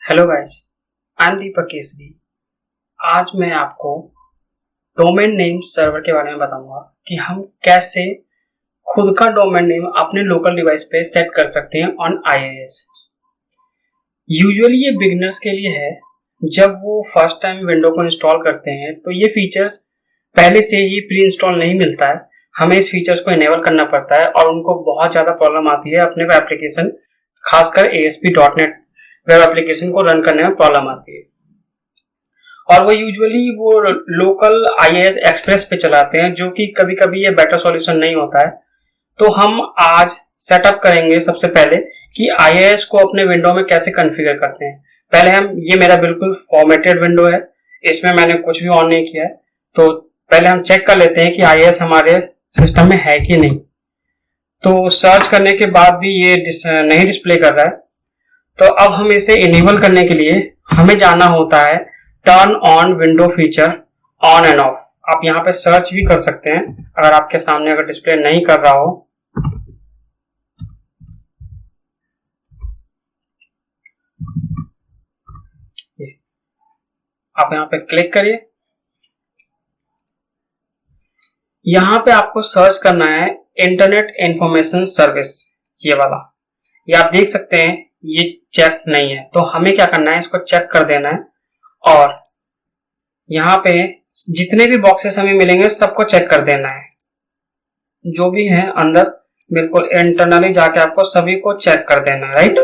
Hello guys, I am दीपक केसरी। आज मैं आपको डोमेन नेम सर्वर के बारे में बताऊंगा कि हम कैसे खुद का डोमेन नेम अपने लोकल डिवाइस पे सेट कर सकते हैं ऑन आईएएस। यूजुअली ये बिगिनर्स के लिए है। जब वो फर्स्ट टाइम विंडो को इंस्टॉल करते हैं तो ये फीचर्स पहले से ही प्री इंस्टॉल नहीं मिलता है, हमें इस फीचर्स को इनेबल करना पड़ता है और उनको बहुत ज़्यादा प्रॉब्लम आती है अपने एप्लीकेशन, खासकर ASP.NET वेब एप्लीकेशन को रन करने में प्रॉब्लम आती है। और वो यूजुअली वो लोकल आईएएस एक्सप्रेस पे चलाते हैं, जो कि कभी कभी ये बेटर सॉल्यूशन नहीं होता है। तो हम आज सेटअप करेंगे सबसे पहले कि आईएएस को अपने विंडो में कैसे कॉन्फ़िगर करते हैं। पहले ये मेरा बिल्कुल फॉर्मेटेड विंडो है, इसमें मैंने कुछ भी ऑन नहीं किया है। तो पहले हम चेक कर लेते हैं कि आईएएस हमारे सिस्टम में है कि नहीं। तो सर्च करने के बाद भी ये नहीं डिस्प्ले कर रहा है। तो अब हम इसे इनेबल करने के लिए हमें जाना होता है turn on window feature on end of. आप यहाँ पे सर्च भी कर सकते हैं अगर आपके सामने अगर डिस्प्ले नहीं कर रहा हो। आप यहाँ पे क्लिक करिए। यहाँ पे आपको सर्च करना है इंटरनेट इंफॉर्मेशन सर्विस, ये वाला। ये आप देख सकते हैं ये चेक नहीं है, तो हमें क्या करना है, इसको चेक कर देना है और यहाँ पे जितने भी बॉक्सेस हमें मिलेंगे सबको चेक कर देना है। जो भी है अंदर बिल्कुल इंटरनली जाके आपको सभी को चेक कर देना है, राइट।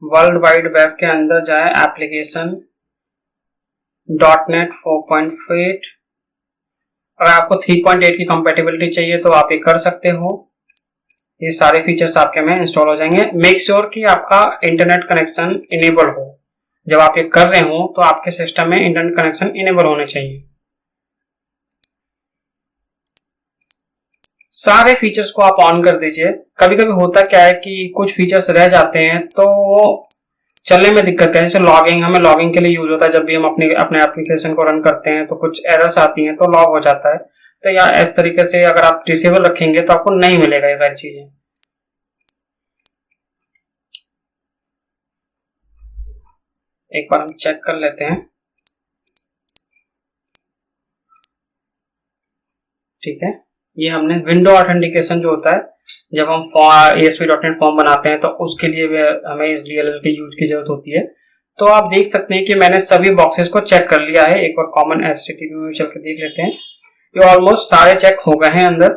वर्ल्ड वाइड वेब के अंदर जाए, एप्लीकेशन .NET 4.8। अगर आपको 3.8 की कंपैटिबिलिटी चाहिए तो आप ये कर सकते हो। ये सारे फीचर्स आपके में इंस्टॉल हो जाएंगे। मेक श्योर कि आपका इंटरनेट कनेक्शन इनेबल हो। जब आप ये कर रहे हो तो आपके सिस्टम में इंटरनेट कनेक्शन इनेबल होने चाहिए। सारे फीचर्स को आप ऑन कर दीजिए। कभी कभी होता क्या है कि कुछ फीचर्स रह जाते हैं तो वो चलने में दिक्कत है। जैसे लॉगिंग, हमें लॉगिंग के लिए यूज होता है। जब भी हम अपने एप्लीकेशन को रन करते हैं तो कुछ एरर्स आती हैं तो लॉग हो जाता है। तो या इस तरीके से अगर आप डिसेबल रखेंगे तो आपको नहीं मिलेगा ये सारी चीजें। एक बार हम चेक कर लेते हैं। ठीक है, ये हमने विंडो ऑथेंटिकेशन जो होता है, जब हम ASP.NET फॉर्म बनाते हैं तो उसके लिए हमें इस DLL के यूज की जरूरत होती है। तो आप देख सकते हैं कि मैंने सभी बॉक्सेस को चेक कर लिया है। एक बार कॉमन HTTP में चल के देख लेते हैं। ये ऑलमोस्ट सारे चेक हो गए हैं अंदर।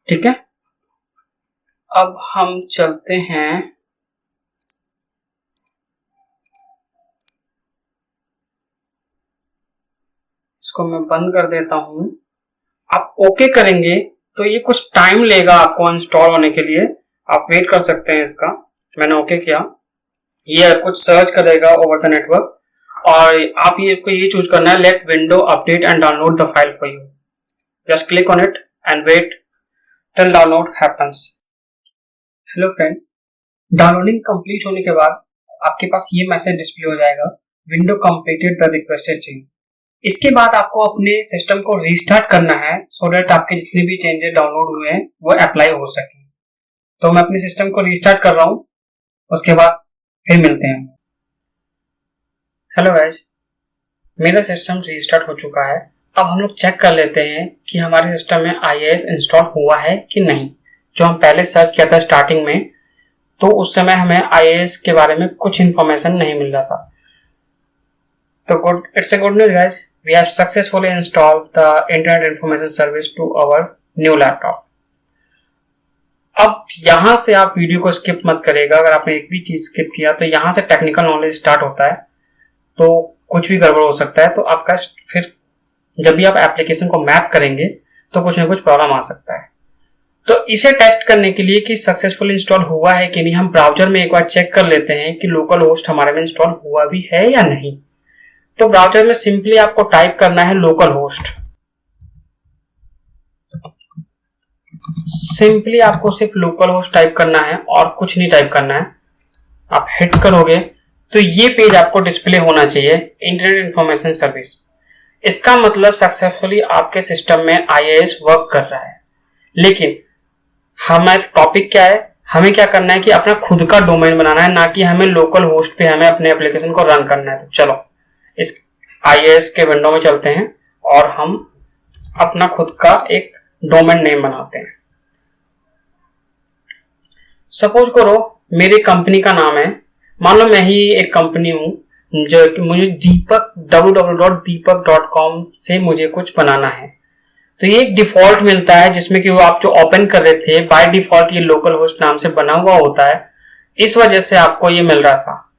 ठीक है, अब हम चलते हैं, इसको मैं बंद कर देता हूं। आप ओके करेंगे तो ये कुछ टाइम लेगा आपको इंस्टॉल होने के लिए। आप वेट कर सकते हैं इसका। मैंने ओके किया। ये कुछ सर्च करेगा ओवर द नेटवर्क और आप ये चूज करना है, let window update and download the file for you. Just click on it and wait till download happens. Hello friend, downloading complete होने के बाद आपके पास ये मैसेज डिस्प्ले हो जाएगा, window completed the requested change. इसके बाद आपको अपने सिस्टम को रीस्टार्ट करना है सो दैट आपके जितने भी चेंजेस डाउनलोड हुए हैं वो अप्लाई हो सके। तो मैं अपने सिस्टम को रीस्टार्ट कर रहा हूं, उसके बाद फिर मिलते हैं। हेलो गाइस, मेरा सिस्टम रीस्टार्ट हो चुका है। अब हम लोग चेक कर लेते हैं कि हमारे सिस्टम में आईएएस इंस्टॉल हुआ है कि नहीं। जो हम पहले सर्च किया था स्टार्टिंग में, तो उस समय हमें आईएएस के बारे में कुछ इंफॉर्मेशन नहीं मिल रहा था। तो it's a good news guys, we have successfully installed the internet information service to our new laptop। अब यहां से आप वीडियो को स्किप मत करेगा। अगर आपने एक भी चीज स्किप किया तो यहां से टेक्निकल नॉलेज स्टार्ट होता है, तो कुछ भी गड़बड़ हो सकता है। तो आपका फिर जब भी आप एप्लीकेशन को मैप करेंगे तो कुछ ना कुछ प्रॉब्लम आ सकता है। तो इसे टेस्ट करने के लिए कि सक्सेसफुल इंस्टॉल हुआ है कि नहीं, हम ब्राउजर में एक बार चेक कर लेते हैं कि लोकल होस्ट हमारे में इंस्टॉल हुआ भी है या नहीं। तो ब्राउजर में सिंपली आपको टाइप करना है लोकल होस्ट। सिंपली आपको सिर्फ लोकल होस्ट टाइप करना है और कुछ नहीं टाइप करना है। आप हिट करोगे तो ये पेज आपको डिस्प्ले होना चाहिए, इंटरनेट इंफॉर्मेशन सर्विस। इसका मतलब सक्सेसफुली आपके सिस्टम में IIS वर्क कर रहा है। लेकिन हमारा टॉपिक क्या है, हमें क्या करना है कि अपना खुद का डोमेन बनाना है, ना कि हमें लोकल होस्ट पे हमें अपने एप्लीकेशन को रन करना है। तो चलो इस IIS के विंडो में चलते हैं और हम अपना खुद का एक डोमेन नेम बनाते हैं। सपोज करो मेरी कंपनी का नाम है, मान लो मैं ही एक कंपनी हूं जो कि मुझे दीपक www.deepak.com से मुझे कुछ बनाना है। तो ये एक डिफॉल्ट मिलता है जिसमें कि वो आप जो ओपन कर रहे थे बाय डिफॉल्ट ये लोकल होस्ट नाम से बना हुआ होता है, इस वजह से आपको ये मिल रहा था।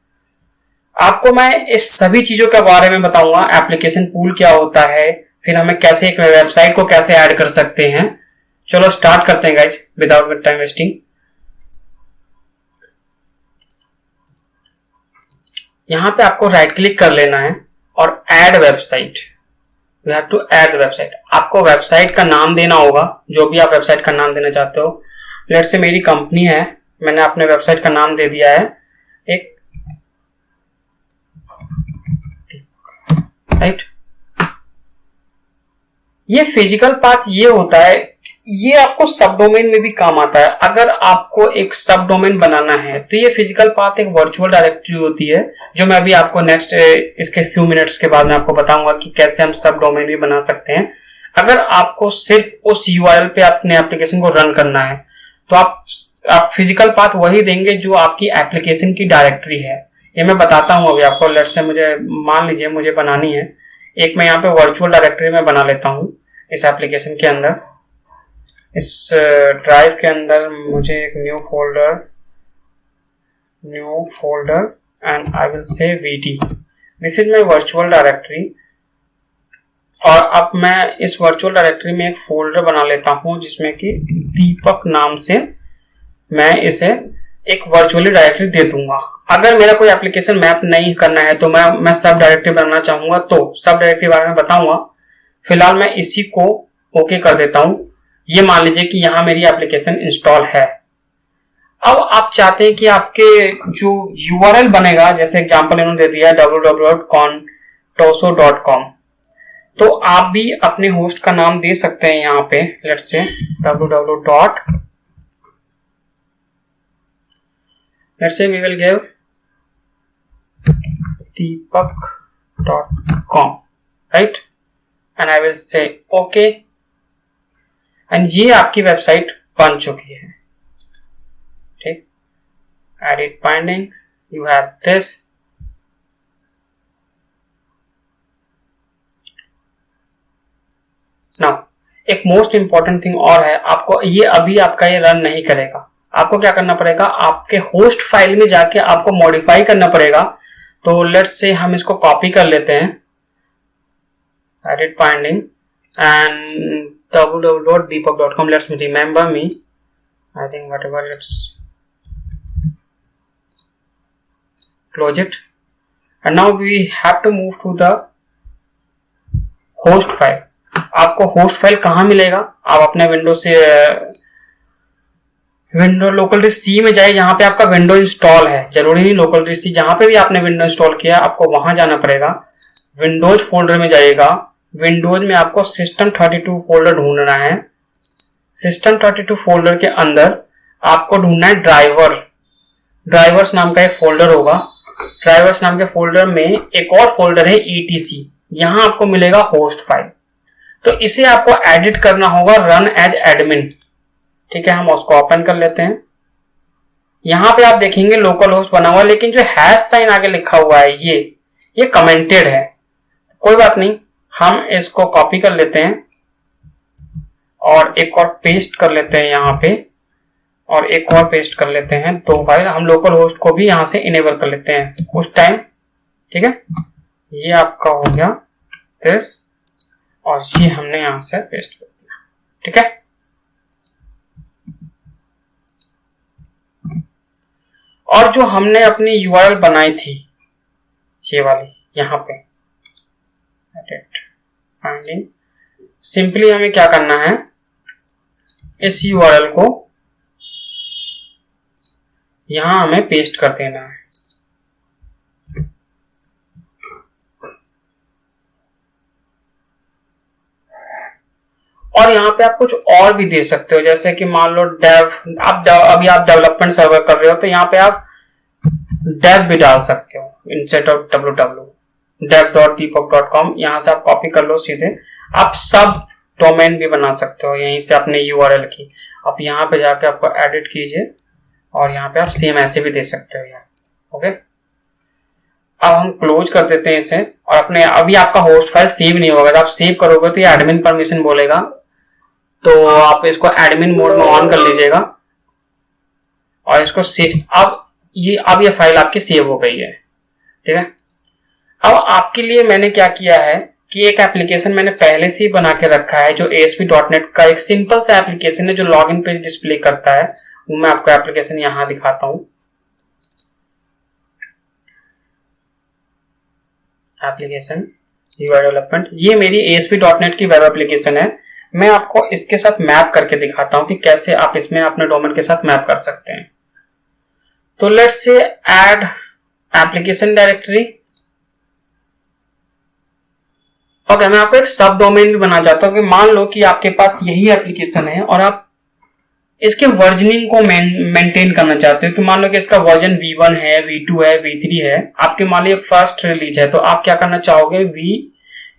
आपको मैं इस सभी चीजों के बारे में बताऊंगा, एप्लीकेशन पूल क्या होता है, फिर हमें कैसे एक वेबसाइट को कैसे ऐड कर सकते हैं। चलो स्टार्ट करते हैं गाइज विदाउट टाइम वेस्टिंग। यहां पे आपको राइट क्लिक कर लेना है और add website, you have to add website. आपको वेबसाइट का नाम देना होगा, जो भी आप वेबसाइट का नाम देना चाहते हो। लेट्स से मेरी कंपनी है, मैंने अपने वेबसाइट का नाम दे दिया है एक, राइट। ये फिजिकल पाथ ये होता है, ये आपको सब डोमेन में भी काम आता है। अगर आपको एक सब डोमेन बनाना है तो ये फिजिकल पाथ एक वर्चुअल डायरेक्टरी होती है, जो मैं अभी आपको नेक्स्ट इसके फ्यू मिनट्स के बाद में आपको बताऊंगा कि कैसे हम सब डोमेन भी बना सकते हैं। अगर आपको सिर्फ उस URL पे अपने एप्लीकेशन को रन करना है तो आप फिजिकल पाथ वही देंगे जो आपकी एप्लीकेशन की डायरेक्टरी है। ये मैं बताता हूं अभी आपको। लेट्स से मुझे मान लीजिए मुझे बनानी है एक, मैं यहाँ पे वर्चुअल डायरेक्टरी में बना लेता हूँ इस एप्लीकेशन के अंदर। इस ड्राइव के अंदर मुझे एक new folder and I will say VD, this is my virtual directory. और अब मैं इस वर्चुअल डायरेक्टरी में एक फोल्डर बना लेता हूं जिसमें कि दीपक नाम से मैं इसे एक वर्चुअली डायरेक्टरी दे दूंगा। अगर मेरा कोई एप्लीकेशन मैप नहीं करना है तो मैं सब डायरेक्टरी बनाना चाहूंगा तो सब डायरेक्टरी बारे में बताऊंगा। फिलहाल मैं इसी को ओके कर देता हूं। ये मान लीजिए कि यहां मेरी एप्लीकेशन इंस्टॉल है। अब आप चाहते हैं कि आपके जो URL बनेगा, जैसे एग्जांपल इन्होंने दे दिया www.contoso.com, तो आप भी अपने होस्ट का नाम दे सकते हैं यहाँ पे। Let's say we will give deepak.com, right, and I will say okay, and ये आपकी वेबसाइट बन चुकी है। ठीक, edit bindings, you have this, now एक मोस्ट इंपॉर्टेंट थिंग और है, आपको ये अभी आपका ये रन नहीं करेगा। आपको क्या करना पड़ेगा, आपके होस्ट फाइल में जाके आपको मॉडिफाई करना पड़ेगा। तो लेट्स से हम इसको कॉपी कर लेते हैं, edit binding and www.deepak.com, let's remember me, I think whatever, let's close it, and now we have to move to the host file। आपको होस्ट फाइल कहां मिलेगा, आप अपने विंडो लोकल C में जाए, जहां पे आपका विंडो इंस्टॉल है। जरूरी नहीं लोकल C, जहां पे भी आपने विंडो इंस्टॉल किया आपको वहां जाना पड़ेगा। विंडोज फोल्डर में जाइएगा, विंडोज में आपको System32 फोल्डर ढूंढना है। System32 फोल्डर के अंदर आपको ढूंढना है ड्राइवर्स नाम का एक फोल्डर होगा। ड्राइवर्स नाम के फोल्डर में एक और फोल्डर है ETC, यहां आपको मिलेगा होस्ट फाइल। तो इसे आपको एडिट करना होगा रन एज एडमिन। ठीक है, हम उसको ओपन कर लेते हैं। यहां पे आप देखेंगे लोकल होस्ट बना हुआ, लेकिन जो हैश साइन आगे लिखा हुआ है ये कमेंटेड है। कोई बात नहीं, हम इसको कॉपी कर लेते हैं और एक और पेस्ट कर लेते हैं यहाँ पे, और एक और पेस्ट कर लेते हैं। तो फाइल हम लोकल होस्ट को भी यहाँ से इनेबल कर लेते हैं उस टाइम। ठीक है, ये आपका हो गया दिस, और ये हमने यहां से पेस्ट कर दिया। ठीक है, और जो हमने अपनी URL बनाई थी ये वाली यहां पे, सिंपली हमें क्या करना है, इस URL को यहां हमें पेस्ट कर देना है। और यहाँ पे आप कुछ और भी दे सकते हो, जैसे कि मान लो अभी आप डेवलपमेंट सर्वर कर रहे हो तो यहाँ पे आप डेव भी डाल सकते हो इंस्टेड ऑफ www dev.deepak.com। यहाँ से आप कॉपी कर लो सीधे। आप सब डोमेन भी बना सकते हो यहीं से अपने URL की। आप यहाँ पे जाके आपको एडिट कीजिए और यहाँ पे आप सेम ऐसे भी दे सकते हो यार। ओके, अब हम क्लोज कर देते हैं इसे। और अपने अभी आपका होस्ट फाइल सेव नहीं होगा, तो आप सेव करोगे तो ये एडमिन परमिशन बोलेगा, तो आप इसको एडमिन मोड में ऑन कर लीजिएगा और इसको सेव। अब ये फाइल आपकी सेव हो गई है, ठीक है। अब आपके लिए मैंने क्या किया है कि एक एप्लीकेशन मैंने पहले से ही बना के रखा है जो ASP.NET का एक सिंपल सा एप्लीकेशन है जो लॉगिन पेज डिस्प्ले करता है। वो मैं आपको एप्लीकेशन यहां दिखाता हूं। एप्लीकेशन UI डेवलपमेंट, ये मेरी ASP.NET की वेब एप्लीकेशन है। मैं आपको इसके साथ मैप करके दिखाता हूं कि कैसे आप इसमें अपने डोमेन के साथ मैप कर सकते हैं। तो let's say add application directory. Okay, मैं आपको एक सब डोमेन भी बना चाहता हूं कि मान लो कि आपके पास यही एप्लीकेशन है और आप इसके वर्जनिंग को मेंटेन करना चाहते हो कि मान लो कि इसका वर्जन V1 है, V2 है, V3 है, आपके मान लो फर्स्ट रिलीज है, तो आप क्या करना चाहोगे,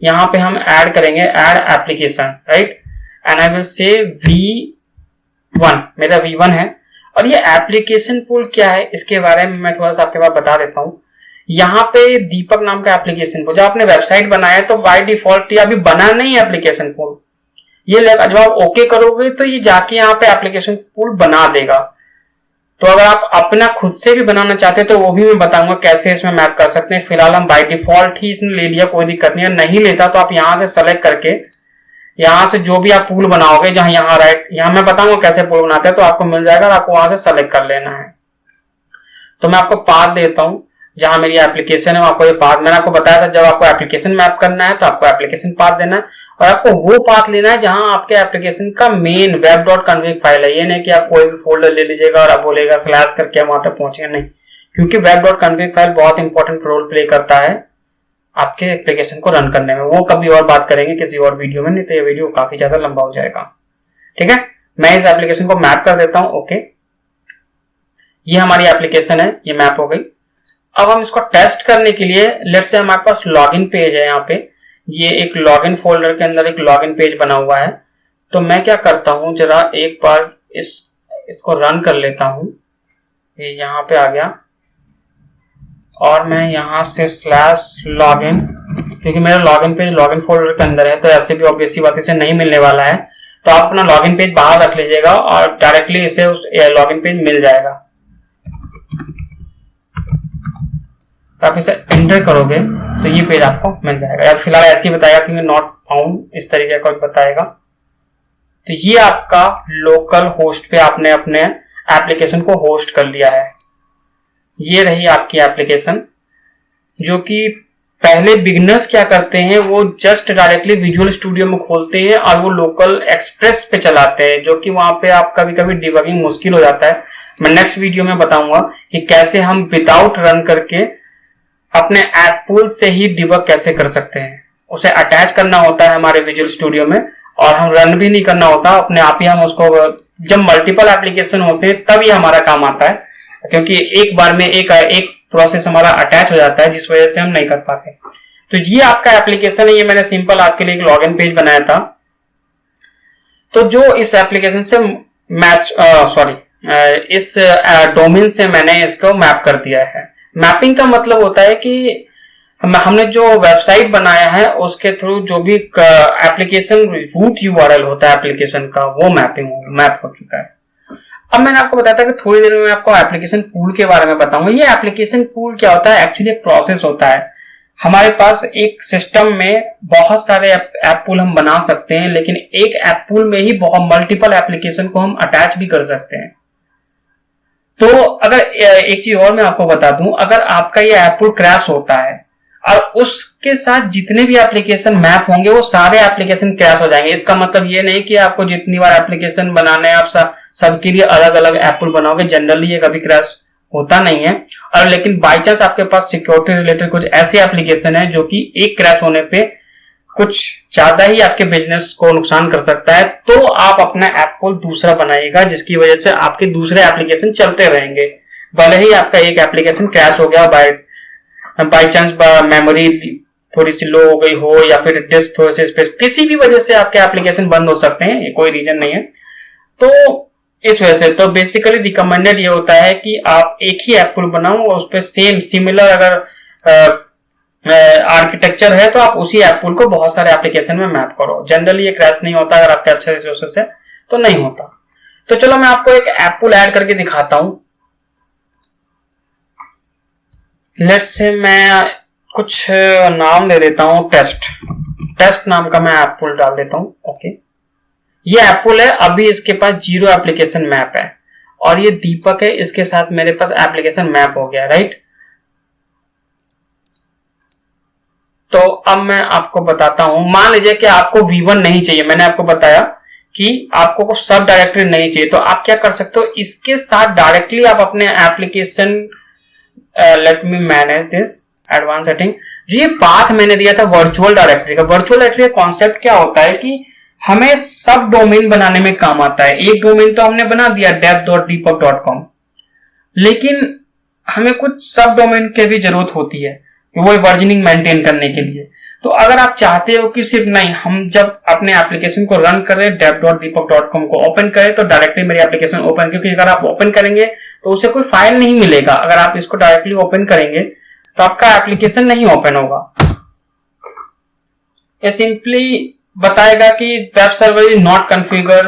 यहाँ पे हम ऐड करेंगे add application, right, and I will say V1, मेरा V1 है। और ये एप्लीकेशन पूल क्या है इसके बारे में मैं थोड़ा सा आपके पास बता देता हूँ। यहाँ पे दीपक नाम का एप्लीकेशन पूल, जब आपने वेबसाइट बनाया तो बाय डिफॉल्ट ये अभी बना नहीं एप्लीकेशन पूल, ये जब आप ओके करोगे तो ये जाके यहाँ पे एप्लीकेशन पूल बना देगा। तो अगर आप अपना खुद से भी बनाना चाहते हैं तो वो भी मैं बताऊंगा कैसे इसमें मैप कर सकते हैं। फिलहाल हम बाय डिफॉल्ट ही इसने ले लिया, कोई दिक्कत नहीं है। नहीं लेता तो आप यहाँ से सेलेक्ट करके यहाँ से जो भी आप पूल बनाओगे, जहां यहाँ राइट, यहाँ मैं बताऊंगा कैसे पूल बनाते हैं, तो आपको मिल जाएगा और आपको वहां से सेलेक्ट कर लेना है। तो मैं आपको पाथ देता हूँ जहां मेरी एप्लीकेशन है, आपको ये पाथ मैंने आपको बताया था, जब आपको एप्लीकेशन मैप करना है तो आपको एप्लीकेशन पाथ देना है और आपको वो पाथ लेना है जहां आपके एप्लीकेशन का मेन web.config फाइल है। ये नहीं कि आप कोई भी फोल्डर ले लीजिएगा और आप बोलेगा स्लैश करके वहां तक पहुंचेगा, नहीं, क्योंकि web.config फाइल बहुत इंपॉर्टेंट रोल प्ले करता है आपके एप्लीकेशन को रन करने में। वो कभी और बात करेंगे किसी और वीडियो में, नहीं तो ये वीडियो काफी ज्यादा लंबा हो जाएगा, ठीक है। मैं इस एप्लीकेशन को मैप कर देता हूं। ओके, ये हमारी एप्लीकेशन है, ये मैप हो गई। अब हम इसको टेस्ट करने के लिए लेट्स से हमारे पास लॉगिन पेज है, यहाँ पे ये एक लॉगिन फोल्डर के अंदर एक लॉगिन पेज बना हुआ है। तो मैं क्या करता हूं, जरा एक बार इसको रन कर लेता हूं। ये यहाँ पे आ गया और मैं यहाँ से /login, क्योंकि मेरा लॉगिन पेज लॉगिन फोल्डर के अंदर है तो ऐसे भी ऑब्वियसली बात इसे नहीं मिलने वाला है, तो आप अपना लॉगिन पेज बाहर रख लीजिएगा और डायरेक्टली इसे उस लॉगिन पेज मिल जाएगा। तो आप इसे एंटर करोगे तो ये पेज आपको मिल जाएगा, या फिलहाल ऐसे ही बताएगा कि नॉट फाउंड, इस तरीके का बताएगा। तो ये आपका लोकल होस्ट पे आपने अपने एप्लीकेशन को होस्ट कर लिया है। ये रही आपकी एप्लीकेशन, जो कि पहले बिगिनर्स क्या करते हैं, वो जस्ट डायरेक्टली विजुअल स्टूडियो में खोलते हैं और वो लोकल एक्सप्रेस पे चलाते हैं, जो कि वहां पे आप कभी कभी डिबगिंग मुश्किल हो जाता है। मैं नेक्स्ट वीडियो में बताऊंगा कि कैसे हम विदाउट रन करके अपने ऐप पूल से ही डिबग कैसे कर सकते हैं। उसे अटैच करना होता है हमारे विजुअल स्टूडियो में और हम रन भी नहीं करना होता, अपने आप ही हम उसको, जब मल्टीपल एप्लीकेशन होते हैं तब ये हमारा काम आता है, क्योंकि एक बार में एक प्रोसेस हमारा अटैच हो जाता है, जिस वजह से हम नहीं कर पाते। तो ये आपका एप्लीकेशन है, ये मैंने सिंपल आपके लिए एक लॉगिन पेज बनाया था। तो जो इस एप्लीकेशन से इस डोमेन से मैंने इसको मैप कर दिया है। मैपिंग का मतलब होता है कि हमने जो वेबसाइट बनाया है उसके थ्रू जो भी एप्लीकेशन रूट यूआरएल होता है एप्लीकेशन का, वो मैप हो चुका है। अब मैंने आपको बताया था कि थोड़ी देर में मैं आपको एप्लीकेशन पूल के बारे में बताऊंगा। ये एप्लीकेशन पूल क्या होता है, एक्चुअली एक प्रोसेस होता है। हमारे पास एक सिस्टम में बहुत सारे ऐप पूल हम बना सकते हैं, लेकिन एक ऐप पूल में ही बहुत मल्टीपल एप्लीकेशन को हम अटैच भी कर सकते हैं। तो अगर एक चीज और मैं आपको बता दूं, अगर आपका ये ऐप पूल क्रैश होता है और उसके साथ जितने भी एप्लीकेशन मैप होंगे वो सारे एप्लीकेशन क्रैश हो जाएंगे। इसका मतलब ये नहीं कि आपको जितनी बार एप्लीकेशन बनाना है आप सबके लिए अलग अलग ऐप पूल बनाओगे, जनरली ये कभी क्रैश होता नहीं है। और लेकिन बाई चांस आपके पास सिक्योरिटी रिलेटेड कुछ ऐसे एप्लीकेशन है जो कि एक क्रैश होने पे कुछ ज्यादा ही आपके बिजनेस को नुकसान कर सकता है, तो आप अपना ऐप को दूसरा बनाइएगा जिसकी वजह से आपके दूसरे एप्लीकेशन चलते रहेंगे। भले ही आपका एक एप्लीकेशन क्रैश हो गया, बाय चांस मेमोरी थोड़ी सी लो हो गई हो या फिर डिस्क थोड़े से स्पेस, किसी भी वजह से आपके एप्लीकेशन बंद हो सकते हैं, ये कोई रीजन नहीं है। तो इस वजह से तो बेसिकली रिकमेंडेड ये होता है कि आप एक ही ऐप को बनाओ और उस पर सेम सिमिलर अगर आर्किटेक्चर है तो आप उसी ऐप पुल को बहुत सारे एप्लीकेशन में मैप करो। जनरली ये क्रैश नहीं होता अगर आपके अच्छे रिसोर्सेस है तो नहीं होता। तो चलो मैं आपको एक ऐप पुल ऐड करके दिखाता हूं। लेट्स से मैं कुछ नाम दे देता हूं, टेस्ट नाम का मैं ऐप पुल डाल देता हूं। ओके, ये ऐप पुल है, अभी इसके पास 0 एप्लीकेशन मैप है और ये दीपक है, इसके साथ मेरे पास एप्लीकेशन मैप हो गया, राइट। तो अब मैं आपको बताता हूं, मान लीजिए कि आपको V1 नहीं चाहिए, मैंने आपको बताया कि आपको सब डायरेक्टरी नहीं चाहिए, तो आप क्या कर सकते हो, इसके साथ डायरेक्टली आप अपने application, let me manage this advance setting, जो ये पाथ मैंने दिया था वर्चुअल डायरेक्टरी का, वर्चुअल डायरेक्टरी का कॉन्सेप्ट क्या होता है कि हमें सब डोमेन बनाने में काम आता है। एक डोमेन तो हमने बना दिया dev.deepak.com, लेकिन हमें कुछ सब डोमेन की भी जरूरत होती है वो वर्जनिंग मेंटेन करने के लिए। तो अगर आप चाहते हो कि सिर्फ नहीं, हम जब अपने एप्लीकेशन को रन करें dev.deepak.com को ओपन करें तो डायरेक्टली मेरी एप्लीकेशन ओपन, क्योंकि अगर आप ओपन करेंगे तो उसे कोई फाइल नहीं मिलेगा। अगर आप इसको डायरेक्टली ओपन करेंगे तो आपका एप्लीकेशन नहीं ओपन होगा। ये सिंपली बताएगा कि web server is not configure,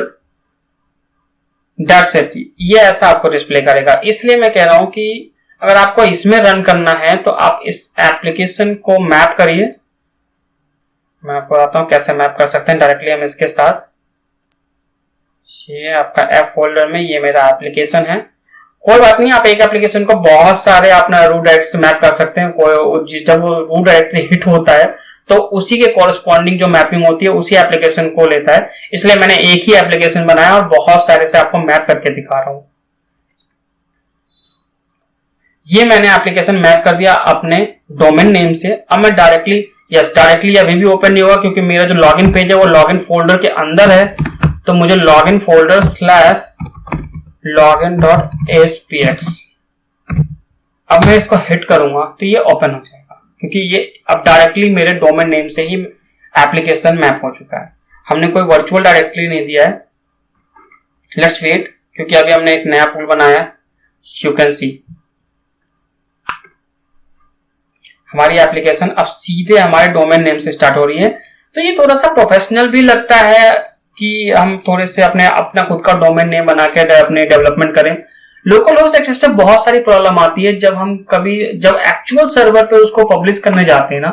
that's it, ये ऐसा आपको डिस्प्ले करेगा। इसलिए मैं कह रहा हूं कि अगर आपको इसमें रन करना है तो आप इस एप्लीकेशन को मैप करिए। मैं आपको बताता हूं कैसे मैप कर सकते हैं डायरेक्टली हम इसके साथ। ये आपका ऐप फोल्डर में ये मेरा एप्लीकेशन है। कोई बात नहीं, आप एक एप्लीकेशन को बहुत सारे अपना रूट डायरेक्टरी से मैप कर सकते हैं। कोई जब वो रूट डायरेक्टरी हिट होता है तो उसी के कॉरेस्पॉन्डिंग जो मैपिंग होती है उसी एप्लीकेशन को लेता है। इसलिए मैंने एक ही एप्लीकेशन बनाया और बहुत सारे से आपको मैप करके दिखा रहा हूं। ये मैंने एप्लीकेशन मैप कर दिया अपने डोमेन नेम से। अब मैं डायरेक्टली अभी भी ओपन नहीं होगा क्योंकि मेरा जो लॉगिन पेज है वो लॉगिन फोल्डर के अंदर है। तो मुझे लॉगिन फोल्डर /login.aspx, अब मैं इसको हिट करूंगा तो ये ओपन हो जाएगा क्योंकि ये अब डायरेक्टली मेरे डोमेन नेम से ही एप्लीकेशन मैप हो चुका है। हमने कोई वर्चुअल डायरेक्टरी नहीं दिया है। लेट्स वेट, क्योंकि अभी हमने एक नया पुल बनाया है। यू कैन सी हमारी एप्लीकेशन अब सीधे हमारे डोमेन नेम से स्टार्ट हो रही है। तो ये थोड़ा सा प्रोफेशनल भी लगता है कि हम थोड़े से अपना खुद का डोमेन नेम बना के अपने डेवलपमेंट करें। लोकल होस्ट एक्सेस से बहुत सारी प्रॉब्लम आती है जब एक्चुअल सर्वर पे उसको पब्लिश करने जाते हैं ना,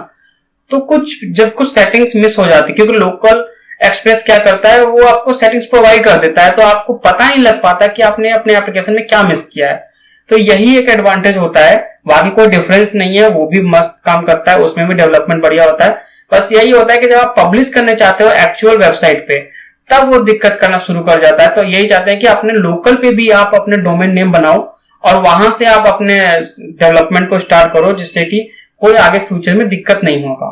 तो कुछ सेटिंग्स मिस हो जाती है, क्योंकि लोकल एक्सप्रेस क्या करता है, वो आपको सेटिंग्स प्रोवाइड कर देता है, तो आपको पता ही लग पाता कि आपने अपने एप्लीकेशन में क्या मिस किया है। तो यही एक एडवांटेज होता है, बाकी कोई डिफरेंस नहीं है, वो भी मस्त काम करता है, उसमें भी डेवलपमेंट बढ़िया होता है। बस यही होता है कि जब आप पब्लिश करने चाहते हो एक्चुअल वेबसाइट पे, तब वो दिक्कत करना शुरू कर जाता है। तो यही चाहते हैं कि अपने लोकल पे भी आप अपने डोमेन नेम बनाओ और वहां से आप अपने डेवलपमेंट को स्टार्ट करो, जिससे कि कोई आगे फ्यूचर में दिक्कत नहीं होगा।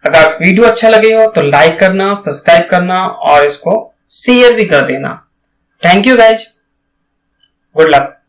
अगर वीडियो अच्छा लगे हो तो लाइक करना, सब्सक्राइब करना और इसको शेयर भी कर देना। Thank you guys, good luck.